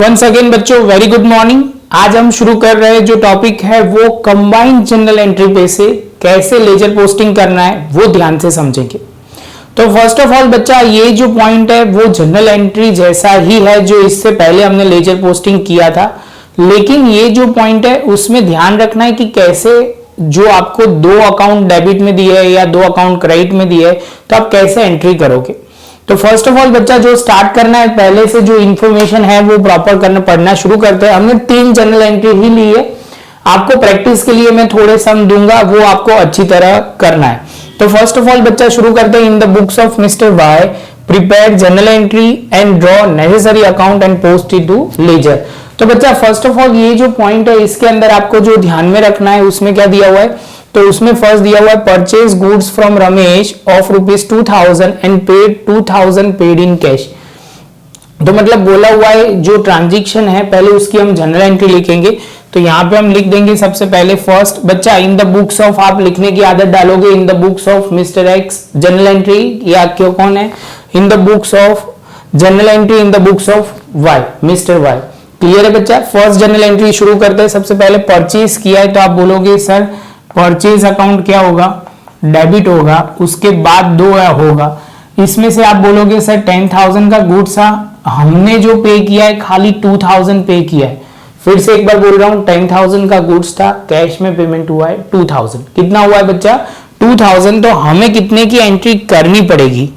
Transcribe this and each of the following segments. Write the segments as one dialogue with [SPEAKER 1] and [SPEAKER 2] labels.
[SPEAKER 1] Once again बच्चों very good morning. आज हम शुरू कर रहे हैं जो टॉपिक है वो कंबाइंड जनरल एंट्री पे से कैसे लेजर पोस्टिंग करना है वो ध्यान से समझेंगे। तो फर्स्ट ऑफ ऑल बच्चा ये जो पॉइंट है वो जनरल एंट्री जैसा ही है जो इससे पहले हमने लेजर पोस्टिंग किया था, लेकिन ये जो पॉइंट है उसमें ध्यान रखना है कि कैसे जो आपको दो अकाउंट डेबिट में दिए है या दो अकाउंट क्रेडिट में दिए है तो आप कैसे एंट्री करोगे। तो फर्स्ट ऑफ ऑल बच्चा जो स्टार्ट करना है पहले से जो इंफॉर्मेशन है वो प्रॉपर करना पढ़ना शुरू करते हैं। हमने 3 जनरल एंट्री ही ली है, आपको प्रैक्टिस के लिए मैं थोड़े सम दूंगा, वो आपको अच्छी तरह करना है। तो फर्स्ट ऑफ ऑल बच्चा शुरू करते हैं। In the books of mister Y prepare general entry and draw necessary account and post it to ledger. तो बच्चा फर्स्ट ऑफ ऑल ये जो पॉइंट है इसके अंदर आपको जो ध्यान में रखना है उसमें क्या दिया हुआ है, तो उसमें फर्स्ट दिया हुआ है purchase goods from Ramesh of ₹2000 and paid 2000 paid in cash. तो मतलब बोला हुआ है जो ट्रांजैक्शन है पहले उसकी हम जनरल एंट्री लिखेंगे। तो यहाँ पे हम लिख देंगे सबसे पहले फर्स्ट बच्चा इन द बुक्स ऑफ, आप लिखने की आदत डालोगे in the books of mister X general entry, या क्यों कौन है in the books of general entry in the books of Y mister Y. Clear है बच्चा। फर्स्ट जनरल एंट्री शुरू करते हैं। सबसे पहले परचेज किया है तो आप बोलोगे सर परचेज अकाउंट क्या होगा, डेबिट होगा, उसके बाद 2 होगा। इसमें से आप बोलोगे सर 10,000 का गुड्स था, हमने जो पे किया है खाली 2,000 पे किया है। फिर से एक बार बोल रहा हूं 10,000 का गुड्स था, कैश में पेमेंट हुआ है 2,000। कितना हुआ है बच्चा 2,000। तो हमें कितने की एंट्री करनी पड़ेगी,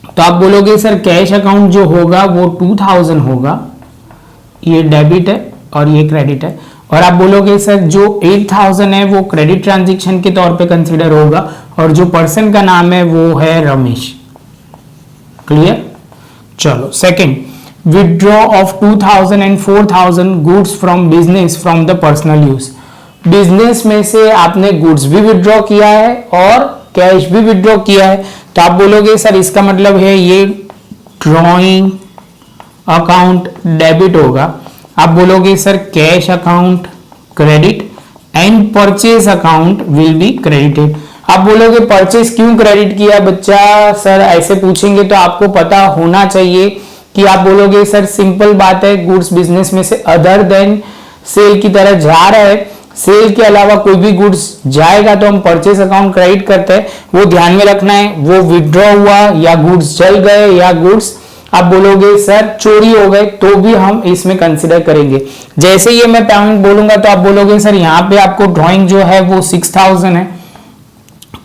[SPEAKER 1] तो आप बोलोगे सर कैश अकाउंट जो होगा वो 2,000 होगा, ये डेबिट है और ये क्रेडिट है। और आप बोलोगे सर जो 8,000 है वो क्रेडिट ट्रांजैक्शन के तौर पे कंसीडर होगा और जो पर्सन का नाम है वो है रमेश। क्लियर। चलो second, withdraw of 2,000 and 4,000 goods from business from the personal use. Business में से आपने गुड्स भी विथड्रॉ किया है और कैश भी विथड्रॉ किया है। तो आप बोलोगे सर इसका मतलब है ये ड्रॉइंग अकाउंट डेबिट होगा। आप बोलोगे sir cash account credit and purchase account will be credited. आप बोलोगे परचेज क्यों क्रेडिट किया बच्चा, सर ऐसे पूछेंगे तो आपको पता होना चाहिए कि आप बोलोगे सर सिंपल बात है, गुड्स बिजनेस में से अदर देन सेल की तरह जा रहा है, सेल के अलावा कोई भी गुड्स जाएगा तो हम परचेज अकाउंट क्रेडिट करते हैं। वो ध्यान में रखना है, वो विथड्रॉ हुआ या गुड्स जल गए या गुड्स आप बोलोगे सर चोरी हो गए तो भी हम इसमें कंसिडर करेंगे। जैसे ये मैं पॉइंट बोलूंगा तो आप बोलोगे सर यहाँ पे आपको ड्राइंग जो है वो 6,000 है,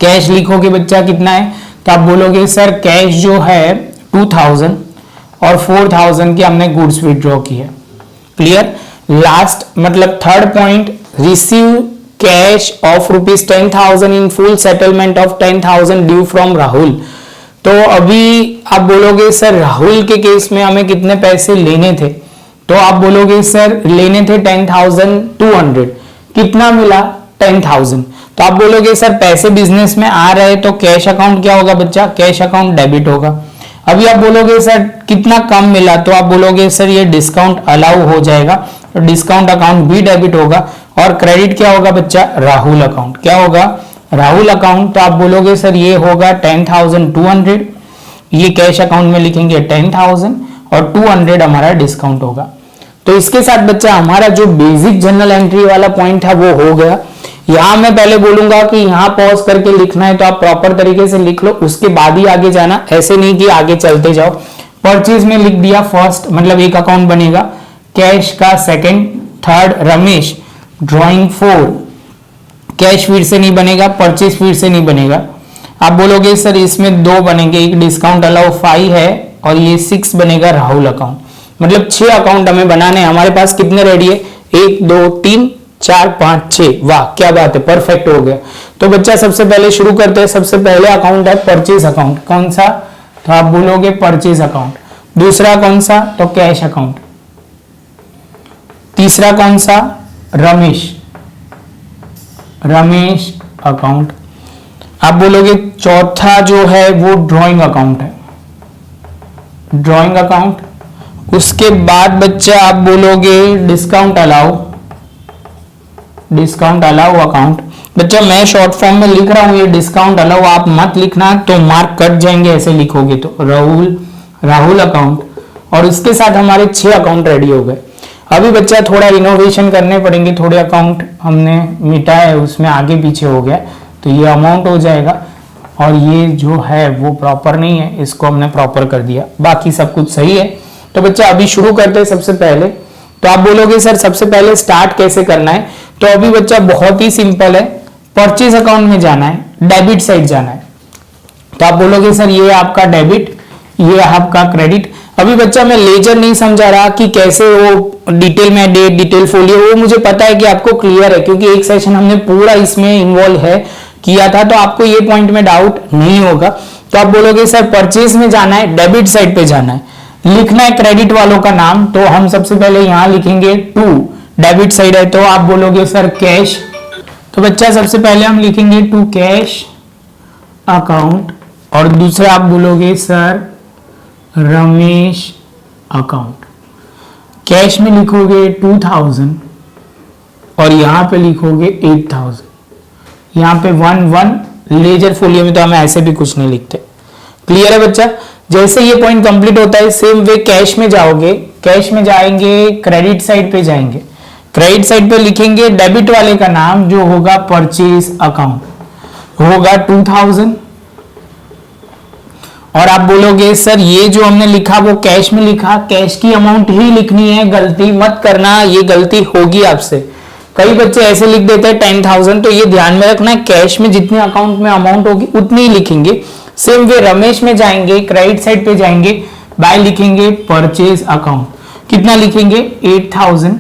[SPEAKER 1] कैश लिखोगे बच्चा कितना है, तो आप बोलोगे सर कैश जो है 2,000 और 4,000 की हमने गुड्स विथड्रॉ की है। क्लियर। लास्ट मतलब third point, receive cash of ₹10,000 in full settlement of 10,000 due from Rahul. तो अभी आप बोलोगे सर राहुल के केस में हमें कितने पैसे लेने थे, तो आप बोलोगे सर लेने थे 10,200, कितना मिला 10,000। तो आप बोलोगे सर पैसे बिजनेस में आ रहे तो कैश अकाउंट क्या होगा बच्चा, कैश अकाउंट डेबिट होगा। अभी आप बोलोगे सर कितना कम मिला, तो आप बोलोगे सर ये डिस्काउंट अलाउ हो जाएगा, तो डिस्काउंट अकाउंट भी डेबिट होगा। और क्रेडिट क्या होगा बच्चा, राहुल अकाउंट क्या होगा, राहुल अकाउंट। तो आप बोलोगे सर ये होगा 10,200, ये कैश अकाउंट में लिखेंगे 10,000 और 200 हमारा डिस्काउंट होगा। तो इसके साथ बच्चा हमारा जो बेसिक जनरल एंट्री वाला पॉइंट था वो हो गया। यहां मैं पहले बोलूंगा कि यहां पॉज करके लिखना है तो आप प्रॉपर तरीके से लिख लो, उसके बाद ही आगे जाना, ऐसे नहीं कि आगे चलते जाओ। परचेज में लिख दिया फर्स्ट, मतलब एक अकाउंट बनेगा, कैश का second, third Ramesh, drawing 4, cash फिर से नहीं बनेगा, परचेज फिर से नहीं बनेगा। आप बोलोगे सर इसमें 2 बनेंगे, एक डिस्काउंट अलाउ 5 है और ये 6 बनेगा राहुल अकाउंट। मतलब 6 अकाउंट हमें बनाने हैं। हमारे पास कितने रेडी है, 1 2 3 4 5 6। वाह क्या बात है, परफेक्ट हो गया। तो बच्चा सबसे पहले शुरू करते हैं। सबसे पहले अकाउंट है परचेज अकाउंट, कौन सा, तो आप बोलोगे परचेज अकाउंट। दूसरा कौन सा, तो कैश अकाउंट। तीसरा कौन सा, रमेश अकाउंट। आप बोलोगे चौथा जो है वो ड्राइंग अकाउंट है, ड्राइंग अकाउंट। उसके बाद बच्चा आप बोलोगे डिस्काउंट अलाउ अकाउंट। बच्चा मैं शॉर्ट फॉर्म में लिख रहा हूं, ये डिस्काउंट अलाउ आप मत लिखना, तो मार्क कट जाएंगे ऐसे लिखोगे तो। राहुल अकाउंट। और उसके साथ हमारे 6 अकाउंट रेडी हो गए। अभी बच्चा थोड़ा इनोवेशन करने पड़ेंगे, थोड़े अकाउंट हमने मिटाया है, उसमें आगे पीछे हो गया, तो ये अमाउंट हो जाएगा और ये जो है वो प्रॉपर नहीं है, इसको हमने प्रॉपर कर दिया, बाकी सब कुछ सही है। तो बच्चा अभी शुरू करते हैं। सबसे पहले तो आप बोलोगे सर सबसे पहले स्टार्ट कैसे करना है, तो अभी बच्चा बहुत ही सिंपल है, परचेज अकाउंट में जाना है, डेबिट साइड जाना है। तो आप बोलोगे सर ये आपका डेबिट, ये आपका क्रेडिट। अभी बच्चा मैं लेजर नहीं समझा रहा कि कैसे वो डिटेल में डेट डिटेल फोलियो, वो मुझे पता है कि आपको क्लियर है क्योंकि एक सेशन हमने पूरा इसमें इन्वॉल्व है किया था, तो आपको ये पॉइंट में डाउट नहीं होगा। तो आप बोलोगे सर परचेज में जाना है, डेबिट साइड पे जाना है, लिखना है क्रेडिट वालों का नाम, तो हम सबसे पहले यहां लिखेंगे टू, डेबिट साइड है तो आप बोलोगे सर कैश, तो बच्चा सबसे पहले हम लिखेंगे टू कैश अकाउंट, और दूसरा आप बोलोगे सर रमेश अकाउंट। कैश में लिखोगे 2000 और यहां पे लिखोगे 8000, यहां पे 1 लेजर फोलियो में तो हम ऐसे भी कुछ नहीं लिखते। क्लियर है बच्चा? जैसे ये पॉइंट कंप्लीट होता है सेम वे कैश में जाओगे, कैश में जाएंगे, क्रेडिट साइड पे जाएंगे, क्रेडिट साइड पे लिखेंगे डेबिट वाले का नाम जो होगा परचेज अकाउंट, होगा 2000, और आप बोलोगे सर ये जो हमने लिखा वो कैश में लिखा, कैश की अमाउंट ही लिखनी है, गलती मत करना, ये गलती होगी आपसे। कई बच्चे ऐसे लिख देते हैं 10,000, तो ये ध्यान में रखना है कैश में जितने अकाउंट में अमाउंट होगी उतनी ही लिखेंगे। सेम वे रमेश में जाएंगे, क्रेडिट साइड पे जाएंगे, बाय लिखेंगे परचेज अकाउंट, कितना लिखेंगे 8000,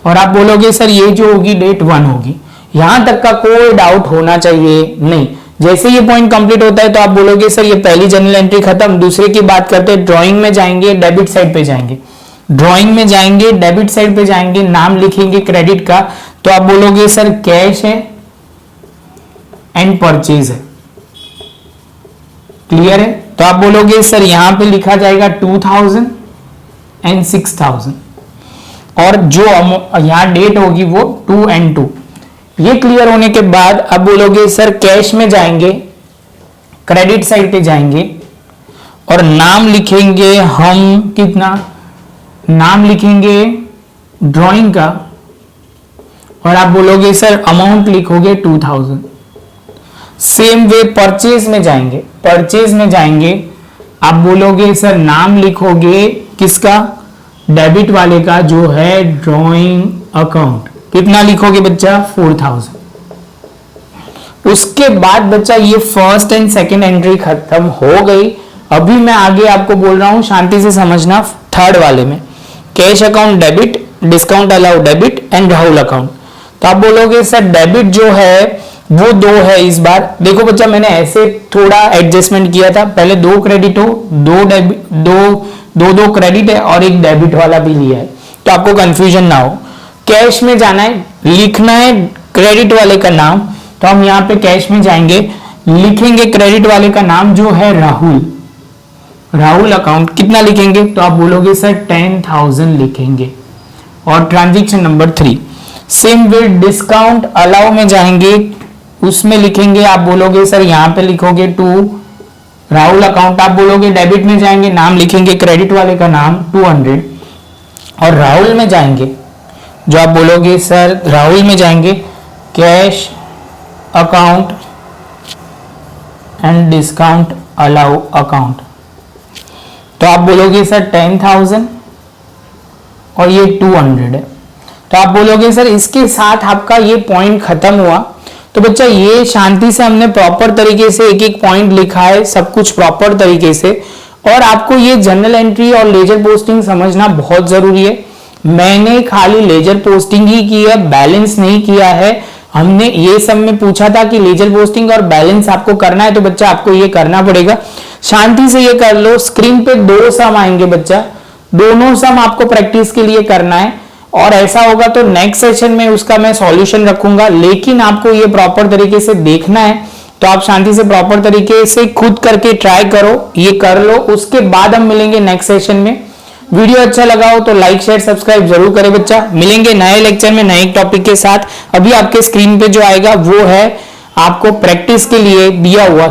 [SPEAKER 1] और आप बोलोगे सर ये जो होगी डेट 1 होगी। यहां तक का कोई डाउट होना चाहिए नहीं। जैसे ये पॉइंट कंप्लीट होता है तो आप बोलोगे सर ये पहली जनरल एंट्री खत्म। दूसरे की बात करते हैं, ड्राइंग में जाएंगे, डेबिट साइड पे जाएंगे, ड्राइंग में जाएंगे, डेबिट साइड पे जाएंगे, नाम लिखेंगे क्रेडिट का, तो आप बोलोगे सर कैश है एंड परचेज है। क्लियर है? तो आप बोलोगे सर यहां पे लिखा जाएगा 2000 एंड 6000, और जो यहां डेट होगी वो 2 and 2। ये क्लियर होने के बाद अब बोलोगे सर कैश में जाएंगे, क्रेडिट साइड पे जाएंगे और नाम लिखेंगे हम कितना, नाम लिखेंगे ड्राइंग का, और आप बोलोगे सर अमाउंट लिखोगे 2000। सेम वे परचेज में जाएंगे, परचेज में जाएंगे, आप बोलोगे सर नाम लिखोगे किसका, डेबिट वाले का जो है ड्राइंग अकाउंट, कितना लिखोगे बच्चा 4000। उसके बाद बच्चा ये फर्स्ट एंड सेकंड एंट्री खत्म हो गई। अभी मैं आगे आपको बोल रहा हूं, शांति से समझना। थर्ड वाले में cash account debit, discount allow debit and Rahul account. तो आप बोलोगे सर डेबिट जो है वो 2 है इस बार। देखो बच्चा मैंने ऐसे थोड़ा एडजस्टमेंट किया था, पहले 2 क्रेडिट हो, 2 क्रेडिट है और एक डेबिट वाला भी लिया है, तो आपको कंफ्यूजन ना हो। कैश में जाना है, लिखना है क्रेडिट वाले का नाम, तो हम यहां पे कैश में जाएंगे, लिखेंगे क्रेडिट वाले का नाम जो है राहुल, राहुल अकाउंट, कितना लिखेंगे, तो आप बोलोगे सर 10,000 लिखेंगे, और transaction number 3। Same way discount allow में जाएंगे, उसमें लिखेंगे, आप बोलोगे सर यहां पे लिखोगे 2 राहुल अकाउंट, आप बोलोगे डेबिट में जाएंगे, नाम लिखेंगे क्रेडिट वाले का नाम 200, और राहुल में जाएंगे जो आप बोलोगे सर राहुल में जाएंगे cash account and discount allow account, तो आप बोलोगे सर 10,000 और ये 200 है। तो आप बोलोगे सर इसके साथ आपका ये पॉइंट खत्म हुआ। तो बच्चा ये शांति से हमने प्रॉपर तरीके से एक एक पॉइंट लिखा है, सब कुछ प्रॉपर तरीके से, और आपको ये जनरल एंट्री और लेजर पोस्टिंग समझना बहुत जरूरी है। मैंने खाली लेजर पोस्टिंग ही की है, बैलेंस नहीं किया है। हमने ये सब में पूछा था कि लेजर पोस्टिंग और बैलेंस आपको करना है, तो बच्चा आपको ये करना पड़ेगा। शांति से ये कर लो। स्क्रीन पे 2 सम आएंगे बच्चा, दोनों सम आपको प्रैक्टिस के लिए करना है, और ऐसा होगा तो नेक्स्ट सेशन में उसका मैं सॉल्यूशन रखूंगा, लेकिन आपको ये प्रॉपर तरीके से देखना है। तो आप शांति से प्रॉपर तरीके से खुद करके ट्राई करो, ये कर लो, उसके बाद हम मिलेंगे नेक्स्ट सेशन में। वीडियो अच्छा लगा हो तो लाइक शेयर सब्सक्राइब जरूर करें बच्चा। मिलेंगे नए लेक्चर में नए टॉपिक के साथ। अभी आपके स्क्रीन पे जो आएगा वो है आपको प्रैक्टिस के लिए दिया हुआ